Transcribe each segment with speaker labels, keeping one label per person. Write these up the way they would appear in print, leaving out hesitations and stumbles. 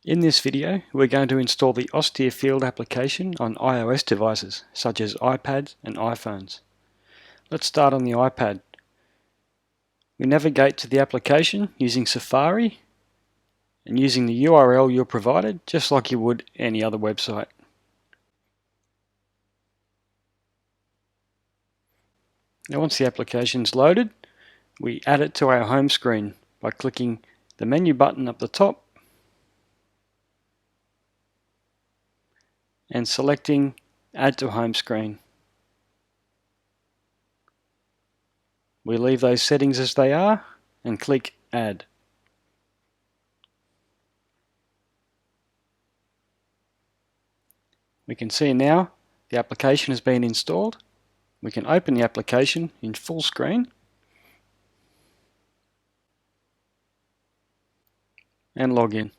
Speaker 1: In this video, we're going to install the Austere Field application on iOS devices, such as iPads and iPhones. Let's start on the iPad. We navigate to the application using Safari and using the URL you're provided, just like you would any other website. Now once the application is loaded, we add it to our home screen by clicking the menu button up the top and selecting Add to Home Screen. We leave those settings as they are and click Add. We can see now the application has been installed. We can open the application in full screen and log in.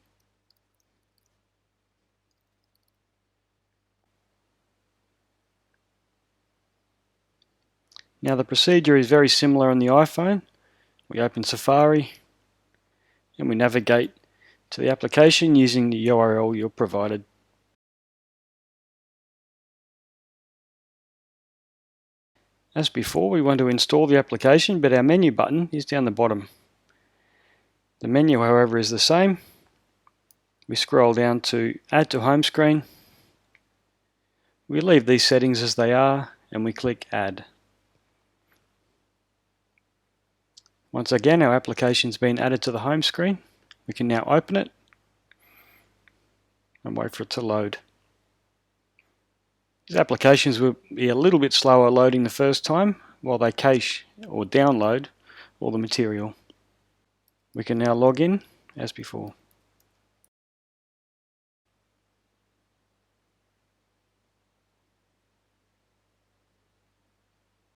Speaker 1: Now the procedure is very similar on the iPhone. We open Safari and we navigate to the application using the URL you're provided. As before, we want to install the application, but our menu button is down the bottom. The menu, however, is the same. We scroll down to Add to Home Screen. We leave these settings as they are and we click Add. Once again, our application's been added to the home screen. We can now open it and wait for it to load. These applications will be a little bit slower loading the first time while they cache or download all the material. We can now log in as before.